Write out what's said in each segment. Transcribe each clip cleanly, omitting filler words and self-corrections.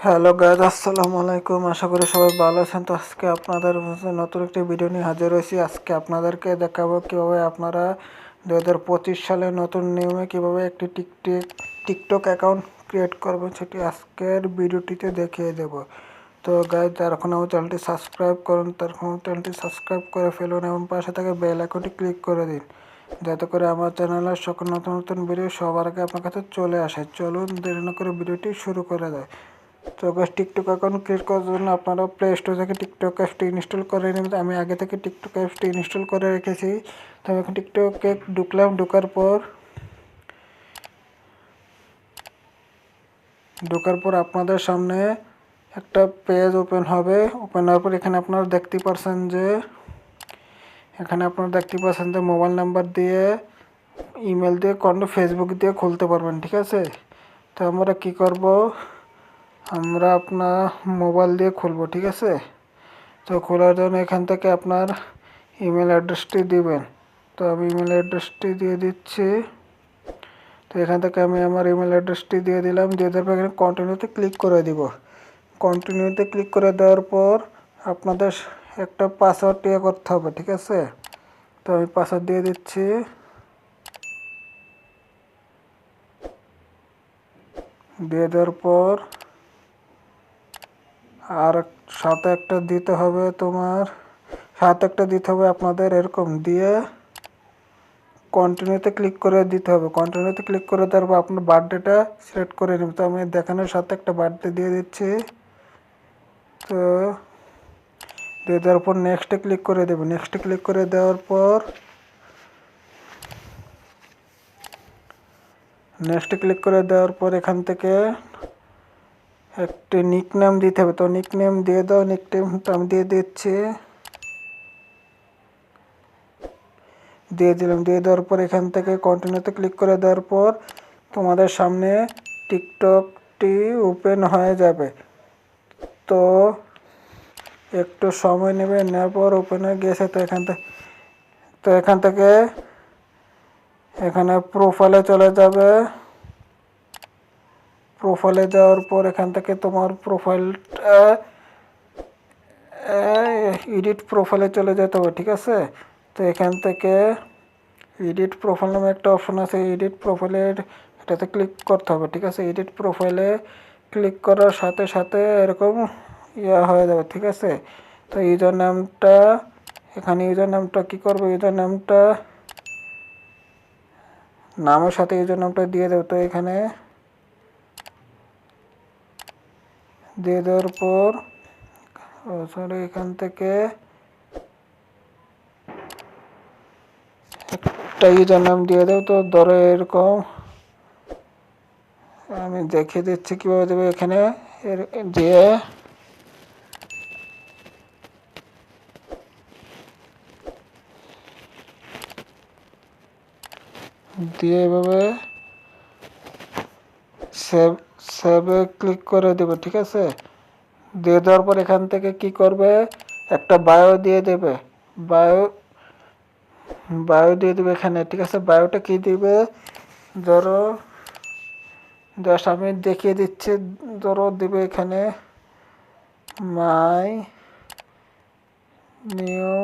Hello guys, আসসালামু আলাইকুম। আশা করি সবাই ভালো আছেন। তো আজকে আপনাদের মাঝে নতুন একটি ভিডিও নিয়ে হাজির হয়েছি। আজকে আপনাদেরকে দেখাবো কীভাবে আপনারা 2025 সালে নতুন নিয়মে কীভাবে একটি টিকটক অ্যাকাউন্ট ক্রিয়েট করবেন, সেটি আজকের ভিডিওটিতে দেখিয়ে দেব। তো গাইজ, যারা এখন আমার চ্যানেলটি সাবস্ক্রাইব করুন, তার চ্যানেলটি সাবস্ক্রাইব করে ফেলুন এবং পাশে থাকা বেল আইকনটি ক্লিক করে দিন, যাতে করে আমার চ্যানেলের সকল নতুন নতুন ভিডিও সবার আগে আপনার কাছে চলে আসে। চলুন দেরি না করে ভিডিওটি শুরু করা যায়। তো গাইস, টিকটক অ্যাকাউন্ট ক্রিয়েট করার জন্য আপনারা প্লে স্টোর থেকে টিকটক অ্যাপসটি ইনস্টল করে নেবেন। আমি আগে থেকে টিকটক অ্যাপসটি ইনস্টল করে রেখেছি। তো আমি এখন টিকটকে ঢুকলাম। ঢোকার পর আপনাদের সামনে একটা পেজ ওপেন হবে। ওপেন হওয়ার পর এখানে আপনারা দেখতে পাচ্ছেন যে মোবাইল নাম্বার দিয়ে, ইমেল দিয়ে, ফেসবুক দিয়ে খুলতে পারবেন, ঠিক আছে। তো আমরা কি করব, আমরা আপনার মোবাইল দিয়ে খুলবো, ঠিক আছে। তো খোলার জন্য এখান থেকে আপনার ইমেল অ্যাড্রেসটি দিবেন। তো আমি ইমেল অ্যাড্রেসটি দিয়ে দিচ্ছি। তো এখান থেকে আমি আমার ইমেল অ্যাড্রেসটি দিয়ে দিলাম। দিয়ে দেওয়ার পর এখানে কন্টিনিউতে ক্লিক করে দিব। কন্টিনিউতে ক্লিক করে দেওয়ার পর আপনাদের একটা পাসওয়ার্ড করতে হবে, ঠিক আছে। তো আমি পাসওয়ার্ড দিয়ে দিচ্ছি। দিয়ে দেওয়ার পর আর সাথে একটা দিতে হবে আপনাদের, এরকম দিয়ে কন্টিনিউতে ক্লিক করে দিতে হবে। কন্টিনিউতে ক্লিক করে দেওয়ার পর আপনার বার্থডেটা সিলেক্ট করে নেবেন। তো আমি দেখানোর সাথে একটা বার্থডে দিয়ে দিচ্ছি। তো দিয়ে দেওয়ার পর নেক্সটে ক্লিক করে দেবেন। নেক্সটে ক্লিক করে দেওয়ার পর এখান থেকে একটি নিক নেম দিতে হবে। তো নিক নেম দিয়ে দাও। নিক নেম আমি দিয়ে দিচ্ছি। দিয়ে দিলাম। দিয়ে দেওয়ার পর এখান থেকে কন্টিনিউতে ক্লিক করে দেওয়ার পর তোমাদের সামনে টিকটকটি ওপেন হয়ে যাবে। তো একটু সময় নেবে, নেওয়ার পর ওপেন হয়ে গেছে। তো এখান থেকে এখানে প্রোফাইলে চলে যাবে। প্রোফাইলে যাওয়ার পর এখান থেকে তোমার প্রোফাইলটা এডিট প্রোফাইলে চলে যেতে হবে, ঠিক আছে। তো এখান থেকে এডিট প্রোফাইল নামে একটা অপশন আছে। এডিট প্রোফাইলের এটাতে ক্লিক করতে হবে, ঠিক আছে। এডিট প্রোফাইলে ক্লিক করার সাথে সাথে এরকম হয়ে যাবে, ঠিক আছে। তো ইউজার নামটা কী করবো, নামের সাথে ইউজার নামটা দিয়ে দেবো। তো এখানে দিয়ে দেওয়ার পর এখান থেকে একটা ইউজার নাম দিয়ে দেবো। তো ধরো এরকম আমি দেখিয়ে দিচ্ছি কীভাবে দেবো। এখানে দিয়ে এভাবে সেভে ক্লিক করে দেবে, ঠিক আছে। দিয়ে দেওয়ার পর এখান থেকে কি করবে, একটা বায়ো দিয়ে দেবে। বায়ো দিয়ে দেবে এখানে, ঠিক আছে। বায়োটা কি দিবে, ধরো জাস্ট আমি দেখিয়ে দিচ্ছি। ধরো দেবে এখানে my new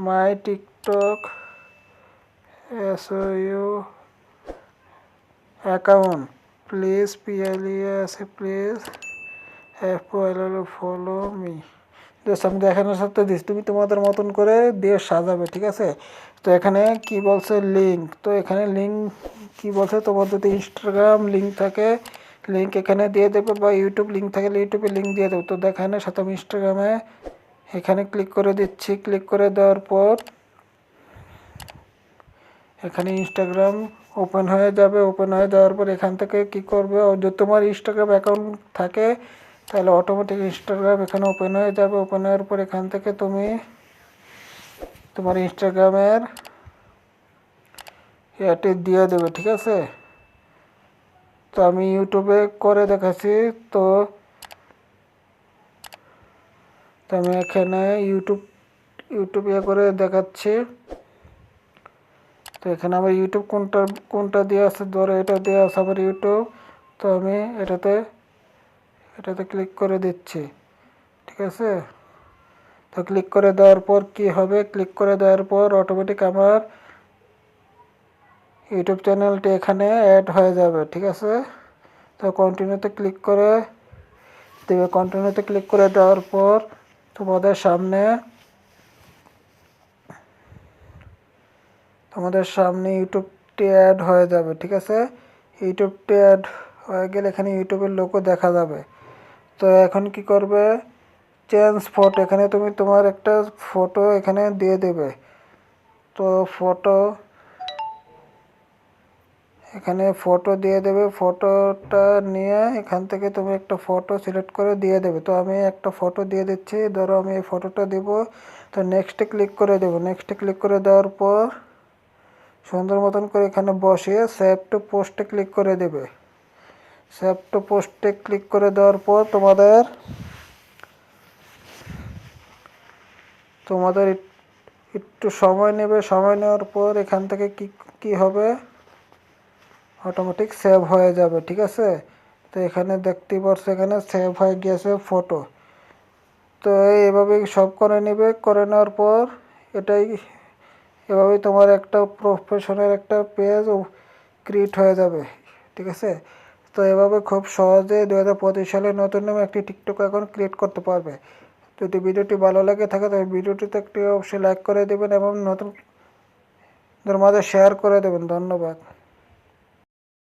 my TikTok SOU account please please follow me. Just আমি দেখানোর সাথে দিস, তুমি তোমাদের মতন করে দিয়ে সাজাবে, ঠিক আছে। তো এখানে কি বলছে, লিঙ্ক। তো এখানে লিঙ্ক কি বলছে, তোমার যদি ইনস্টাগ্রাম লিঙ্ক থাকে লিঙ্ক এখানে দিয়ে দেবে, বা ইউটিউব লিঙ্ক থাকলে ইউটিউবে লিঙ্ক দিয়ে দেবে। তো দেখানোর সাথে আমি ইনস্টাগ্রামে এখানে ক্লিক করে দিচ্ছি। ক্লিক করে দেওয়ার পর এখানে ইনস্টাগ্রাম ওপেন হয়ে যাবে। ওপেন হয়ে যাওয়ার পর এখান থেকে কি করবে, যদি তোমার ইনস্টাগ্রাম অ্যাকাউন্ট থাকে তাহলে অটোমেটিক ইনস্টাগ্রাম এখানে ওপেন হয়ে যাবে। ওপেন হওয়ার পর এখান থেকে তুমি তোমার ইনস্টাগ্রামের এটি দিয়ে দেবে, ঠিক আছে। তো আমি ইউটিউবে করে দেখাচ্ছি। তো আমি এখানে ইউটিউব করে দেখাচ্ছি। তো এখানে আমার ইউটিউব কোনটা দেওয়া আছে, ধরো এটা দেওয়া আছে আমার ইউটিউব। তো আমি এটাতে ক্লিক করে দিচ্ছি, ঠিক আছে। তো ক্লিক করে দেওয়ার পর কি হবে, ক্লিক করে দেওয়ার পর অটোমেটিক আমার ইউটিউব চ্যানেলটি এখানে অ্যাড হয়ে যাবে, ঠিক আছে। তো কন্টিনিউতে ক্লিক করে দেবে। কন্টিনিউতে ক্লিক করে দেওয়ার পর তোমাদের সামনে ইউটিউবটি অ্যাড হয়ে যাবে, ঠিক আছে। ইউটিউবটি অ্যাড হয়ে গেলে এখানে ইউটিউবের লোগো দেখা যাবে। তো এখন কি করবে, চেঞ্জ ফটো, এখানে তুমি তোমার একটা ফটো এখানে দিয়ে দেবে। তো এখানে ফটো দিয়ে দেবে। ফটোটা নিয়ে এখান থেকে তুমি একটা ফটো সিলেক্ট করে দিয়ে দেবে। তো আমি একটা ফটো দিয়ে দিচ্ছি, ধরো আমি এই ফটোটা দিব। তো নেক্সটে ক্লিক করে দেবো। নেক্সটে ক্লিক করে দেওয়ার পর সুন্দর মতন করে এখানে বসিয়ে সেভ টু পোস্টে ক্লিক করে দেবে। সেভ টু পোস্টে ক্লিক করে দেওয়ার পর তোমাদের একটু সময় নেবে। সময় নেওয়ার পর এখান থেকে কি হবে, অটোমেটিক সেভ হয়ে যাবে, ঠিক আছে। তো এখানে দেখতেই পাচ্ছ এখানে সেভ হয়ে গিয়েছে ফটো। তো এইভাবেই সব করে নেবে। করে নেওয়ার পর এভাবেই তোমার একটা প্রফেশনাল একটা পেজ ক্রিয়েট হয়ে যাবে, ঠিক আছে। তো এভাবে খুব সহজে 2025 সালে নতুন নামে একটি টিকটক অ্যাকাউন্ট ক্রিয়েট করতে পারবে। যদি ভিডিওটি ভালো লাগে থাকে তবে ভিডিওটিতে একটি অবশ্যই লাইক করে দেবেন এবং নতুনদের মাঝে শেয়ার করে দেবেন। ধন্যবাদ।